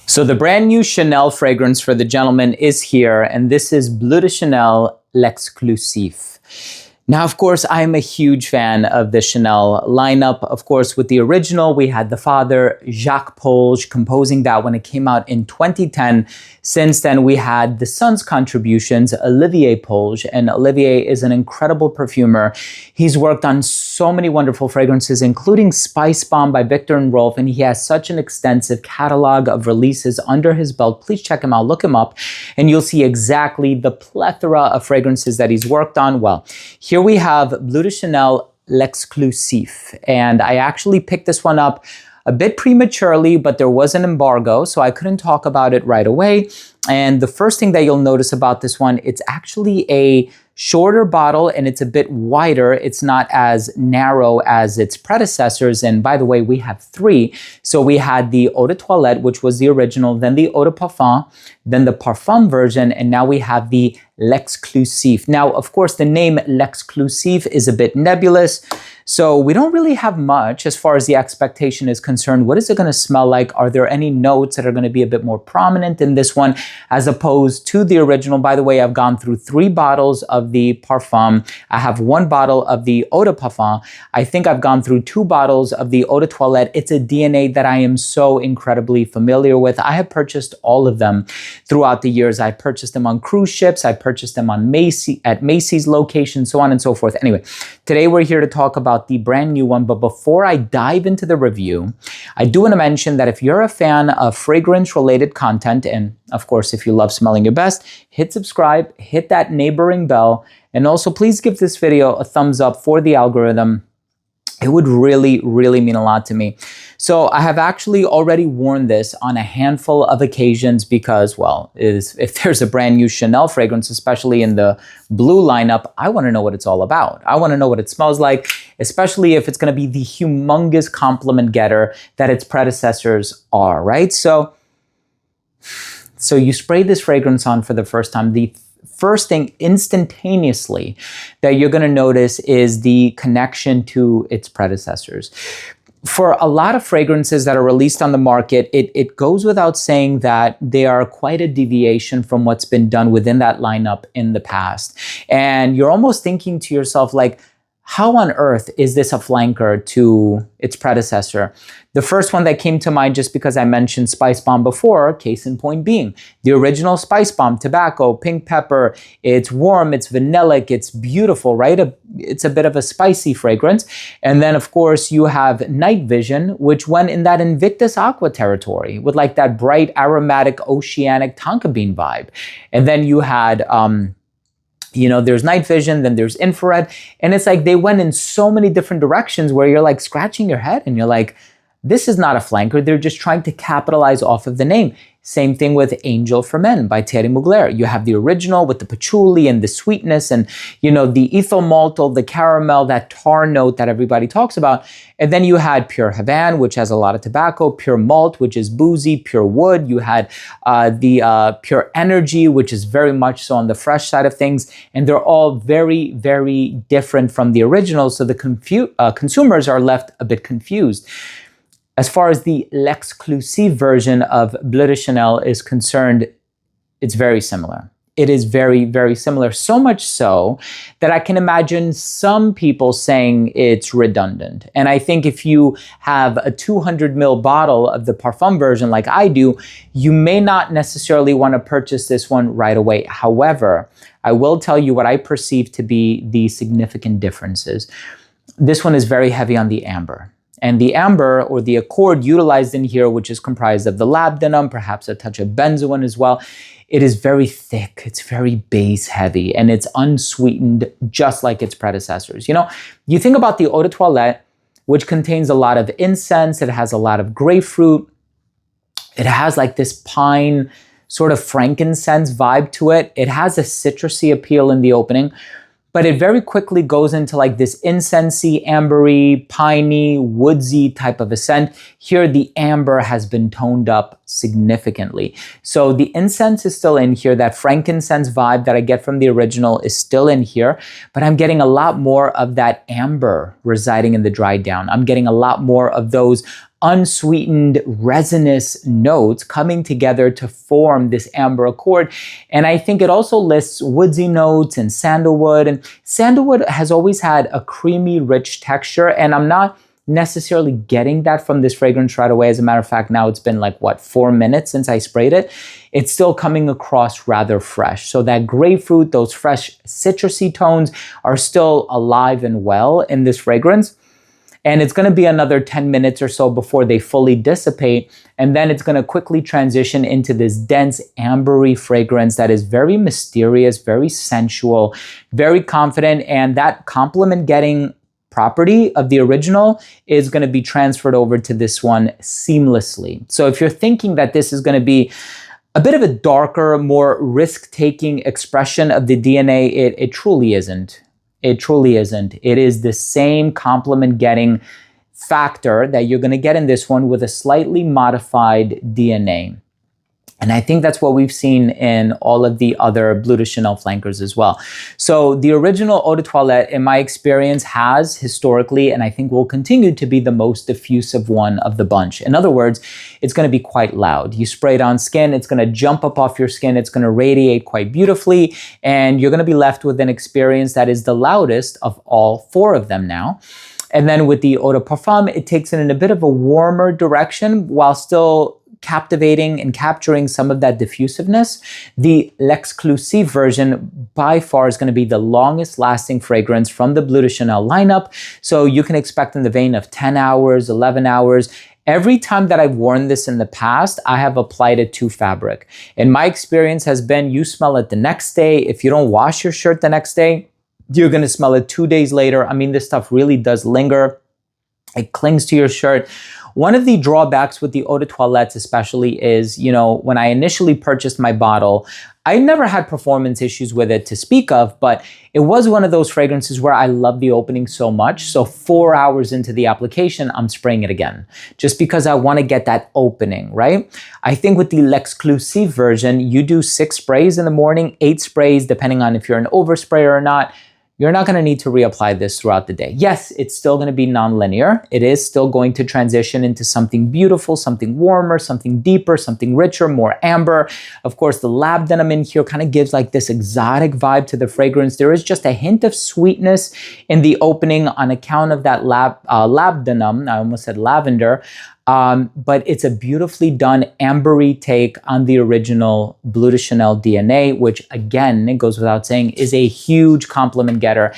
So the brand new Chanel fragrance for the gentleman is here, and this is Bleu de Chanel L'Exclusif. Now, of course, I'm a huge fan of the Chanel lineup. Of course, with the original, we had the father, Jacques Polge, composing that when it came out in 2010. Since then, we had the son's contributions, Olivier Polge, and Olivier is an incredible perfumer. He's worked on so many wonderful fragrances, including Spice Bomb by Viktor and Rolf, and he has such an extensive catalog of releases under his belt. Please check him out, look him up, and you'll see exactly the plethora of fragrances that he's worked on. Well, here we have Bleu de Chanel L'Exclusif, and I actually picked this one up a bit prematurely, but there was an embargo, so I couldn't talk about it right away. And the first thing that you'll notice about this one, it's actually a shorter bottle and it's a bit wider. It's not as narrow as its predecessors. And by the way, we have three. So we had the Eau de Toilette, which was the original, then the Eau de Parfum, then the Parfum version, and now we have the L'Exclusif. Now, of course, the name L'Exclusif is a bit nebulous. So we don't really have much as far as the expectation is concerned. What is it going to smell like? Are there any notes that are going to be a bit more prominent in this one as opposed to the original? By the way, I've gone through 3 bottles of the Parfum. I have 1 bottle of the Eau de Parfum. I think I've gone through 2 bottles of the Eau de Toilette. It's a DNA that I am so incredibly familiar with. I have purchased all of them throughout the years. I purchased them on cruise ships. I purchased them on at Macy's locations, so on and so forth. Anyway, today we're here to talk about the brand new one, but before I dive into the review, I do want to mention that if you're a fan of fragrance-related content, and of course, if you love smelling your best, hit subscribe, hit that neighboring bell, and also please give this video a thumbs up for the algorithm. It would really, really mean a lot to me. So I have actually already worn this on a handful of occasions because, well, if there's a brand new Chanel fragrance, especially in the Bleu lineup, I want to know what it's all about. I want to know what it smells like, especially if it's going to be the humongous compliment getter that its predecessors are, right? So you spray this fragrance on for the first time. The first thing instantaneously that you're going to notice is the connection to its predecessors. For a lot of fragrances that are released on the market, it goes without saying that they are quite a deviation from what's been done within that lineup in the past. And you're almost thinking to yourself, like, how on earth is this a flanker to its predecessor? The first one that came to mind, just because I mentioned Spice Bomb before, case in point being the original Spice Bomb, tobacco, pink pepper. It's warm, it's vanillic, it's beautiful, right? It's a bit of a spicy fragrance. And then, of course, you have Night Vision, which went in that Invictus Aqua territory with like that bright, aromatic, oceanic tonka bean vibe. And then you had there's Night Vision, then there's Infrared. And it's like they went in so many different directions where you're like scratching your head and you're like, this is not a flanker. They're just trying to capitalize off of the name. Same thing with Angel for Men by Thierry Mugler. You have the original with the patchouli and the sweetness and, the ethyl maltol, the caramel, that tar note that everybody talks about. And then you had Pure Havane, which has a lot of tobacco, Pure Malt, which is boozy, Pure Wood. You had the Pure Energy, which is very much so on the fresh side of things. And they're all very, very different from the original. So the consumers are left a bit confused. As far as the L'Exclusif version of Bleu de Chanel is concerned, it's very similar. It is very, very similar. So much so that I can imagine some people saying it's redundant. And I think if you have a 200 ml bottle of the Parfum version like I do, you may not necessarily want to purchase this one right away. However, I will tell you what I perceive to be the significant differences. This one is very heavy on the amber. And the amber or the accord utilized in here, which is comprised of the labdanum, perhaps a touch of benzoin as well, it is very thick, it's very base heavy, and it's unsweetened just like its predecessors. You think about the Eau de Toilette, which contains a lot of incense, it has a lot of grapefruit, it has like this pine sort of frankincense vibe to it. It has a citrusy appeal in the opening, but it very quickly goes into like this incensey, ambery, piney, woodsy type of a scent. Here, the amber has been toned up significantly. So the incense is still in here. That frankincense vibe that I get from the original is still in here, but I'm getting a lot more of that amber residing in the dry down. I'm getting a lot more of those unsweetened resinous notes coming together to form this amber accord. And I think it also lists woodsy notes and sandalwood. And sandalwood has always had a creamy, rich texture, and I'm not necessarily getting that from this fragrance right away. As a matter of fact, now it's been like, 4 minutes since I sprayed it. It's still coming across rather fresh. So that grapefruit, those fresh citrusy tones are still alive and well in this fragrance. And it's going to be another 10 minutes or so before they fully dissipate. And then it's going to quickly transition into this dense ambery fragrance that is very mysterious, very sensual, very confident. And that compliment getting property of the original is going to be transferred over to this one seamlessly. So if you're thinking that this is going to be a bit of a darker, more risk-taking expression of the DNA, it truly isn't. It truly isn't. It is the same compliment-getting factor that you're going to get in this one with a slightly modified DNA. And I think that's what we've seen in all of the other Bleu de Chanel flankers as well. So the original Eau de Toilette, in my experience, has historically, and I think will continue to be, the most diffusive one of the bunch. In other words, it's going to be quite loud. You spray it on skin, it's going to jump up off your skin, it's going to radiate quite beautifully, and you're going to be left with an experience that is the loudest of all 4 of them now. And then with the Eau de Parfum, it takes it in a bit of a warmer direction while still captivating and capturing some of that diffusiveness. The L'Exclusive version by far is going to be the longest lasting fragrance from the Bleu de Chanel lineup. So you can expect in the vein of 10 hours, 11 hours. Every time that I've worn this in the past, I have applied it to fabric. And my experience has been, you smell it the next day. If you don't wash your shirt the next day, you're going to smell it 2 days later. I mean, this stuff really does linger. It clings to your shirt. One of the drawbacks with the Eau de Toilette especially is, when I initially purchased my bottle, I never had performance issues with it to speak of, but it was one of those fragrances where I love the opening so much. So 4 hours into the application, I'm spraying it again, just because I want to get that opening, right? I think with the L'Exclusive version, you do 6 sprays in the morning, 8 sprays, depending on if you're an oversprayer or not. You're not going to need to reapply this throughout the day. Yes, it's still going to be nonlinear. It is still going to transition into something beautiful, something warmer, something deeper, something richer, more amber. Of course, the labdanum in here kind of gives like this exotic vibe to the fragrance. There is just a hint of sweetness in the opening on account of that labdanum. I almost said lavender. But it's a beautifully done ambery take on the original Bleu de Chanel DNA, which again, it goes without saying, is a huge compliment getter.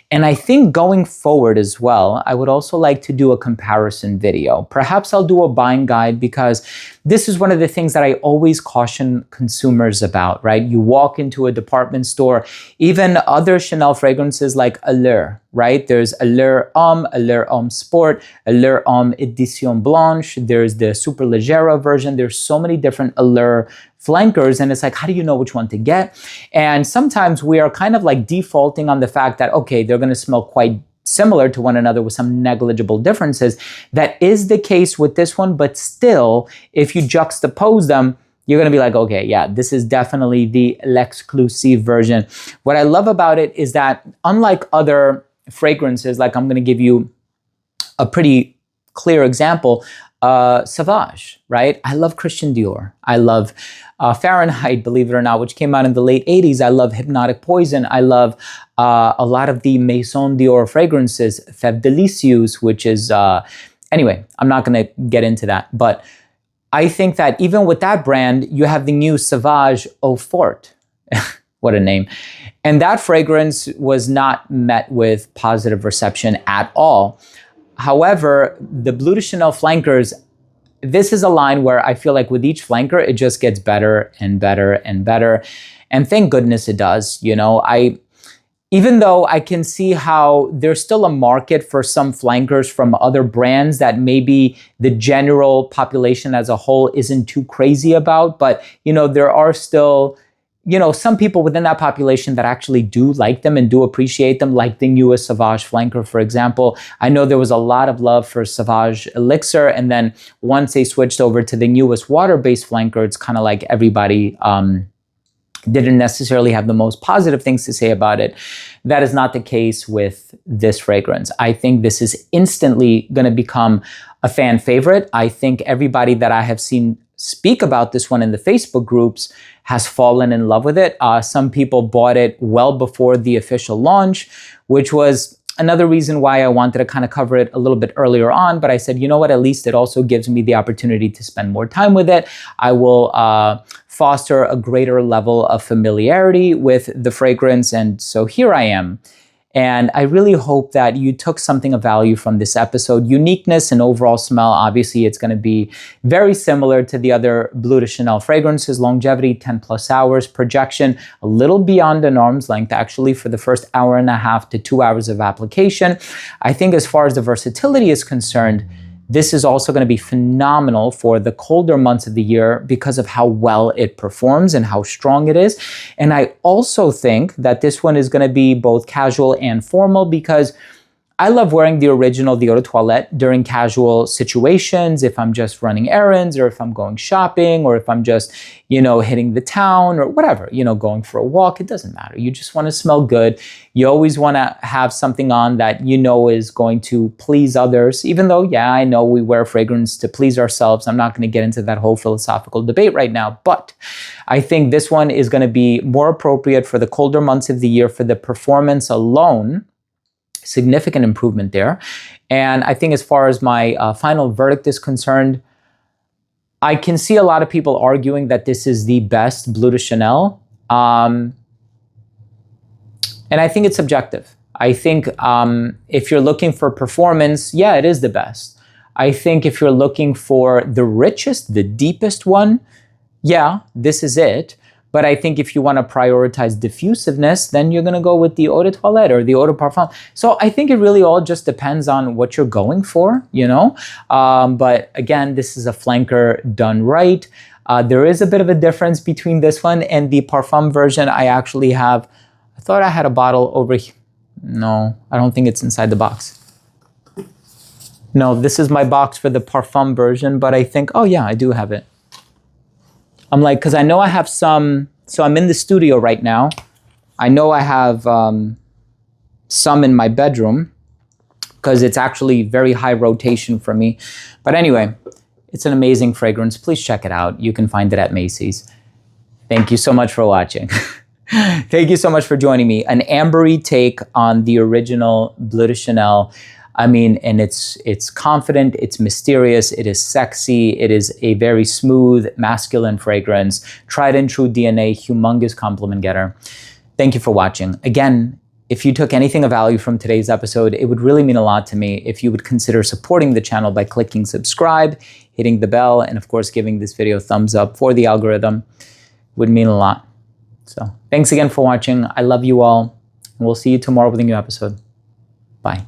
And I think going forward as well, I would also like to do a comparison video. Perhaps I'll do a buying guide, because this is one of the things that I always caution consumers about, right? You walk into a department store, even other Chanel fragrances like Allure, right? There's Allure Homme Sport, Allure Homme Edition Blanche, there's the Super Leggera version. There's so many different Allure flankers, and it's like, how do you know which one to get? And sometimes we are kind of like defaulting on the fact that, okay, they're going to smell quite similar to one another with some negligible differences. That is the case with this one, but still, if you juxtapose them, you're going to be like, okay, yeah, this is definitely the L'Exclusive version. What I love about it is that, unlike other fragrances, like I'm going to give you a pretty clear example, Sauvage, right? I love Christian Dior. I love Fahrenheit, believe it or not, which came out in the late 80s. I love Hypnotic Poison. I love a lot of the Maison Dior fragrances, Fève Délicieuse, which is, anyway, I'm not going to get into that. But I think that even with that brand, you have the new Sauvage Eau Forte. What a name. And that fragrance was not met with positive reception at all. However, the Bleu de Chanel flankers, this is a line where I feel like with each flanker, it just gets better and better and better. And thank goodness it does. Even though I can see how there's still a market for some flankers from other brands that maybe the general population as a whole isn't too crazy about, but there are still some people within that population that actually do like them and do appreciate them, like the newest Sauvage flanker, for example. I know there was a lot of love for Sauvage Elixir, and then once they switched over to the newest water-based flanker, it's kind of like everybody didn't necessarily have the most positive things to say about it. That is not the case with this fragrance. I think this is instantly going to become a fan favorite. I think everybody that I have seen speak about this one in the Facebook groups has fallen in love with it. Some people bought it well before the official launch, which was another reason why I wanted to kind of cover it a little bit earlier on. But I said, you know what, at least it also gives me the opportunity to spend more time with it. I will foster a greater level of familiarity with the fragrance. And so here I am. And I really hope that you took something of value from this episode. Uniqueness and overall smell, obviously it's going to be very similar to the other Bleu de Chanel fragrances. Longevity, 10 plus hours. Projection, a little beyond an arm's length, actually, for the first hour and a half to 2 hours of application. I think as far as the versatility is concerned, this is also going to be phenomenal for the colder months of the year because of how well it performs and how strong it is. And I also think that this one is going to be both casual and formal because I love wearing the original, the eau de toilette, during casual situations, if I'm just running errands or if I'm going shopping or if I'm just, hitting the town or whatever, going for a walk. It doesn't matter. You just want to smell good. You always want to have something on that is going to please others, even though, I know we wear fragrance to please ourselves. I'm not going to get into that whole philosophical debate right now, but I think this one is going to be more appropriate for the colder months of the year for the performance alone. Significant improvement there. And I think as far as my final verdict is concerned, I can see a lot of people arguing that this is the best Bleu de Chanel. And I think it's subjective. I think if you're looking for performance, it is the best. I think if you're looking for the richest, the deepest one, this is it. But I think if you want to prioritize diffusiveness, then you're going to go with the eau de toilette or the eau de parfum. So I think it really all just depends on what you're going for, But again, this is a flanker done right. There is a bit of a difference between this one and the parfum version. I thought I had a bottle over here. No, I don't think it's inside the box. No, this is my box for the parfum version, but I think, I do have it. I'm like, because I know I have some, so I'm in the studio right now. I know I have some in my bedroom because it's actually very high rotation for me. But anyway, it's an amazing fragrance. Please check it out. You can find it at Macy's. Thank you so much for watching. Thank you so much for joining me. An ambery take on the original Bleu de Chanel. And it's confident, it's mysterious, it is sexy, it is a very smooth, masculine fragrance, tried and true DNA, humongous compliment getter. Thank you for watching. Again, if you took anything of value from today's episode, it would really mean a lot to me if you would consider supporting the channel by clicking subscribe, hitting the bell, and of course, giving this video a thumbs up for the algorithm. It would mean a lot. So thanks again for watching. I love you all, and we'll see you tomorrow with a new episode. Bye.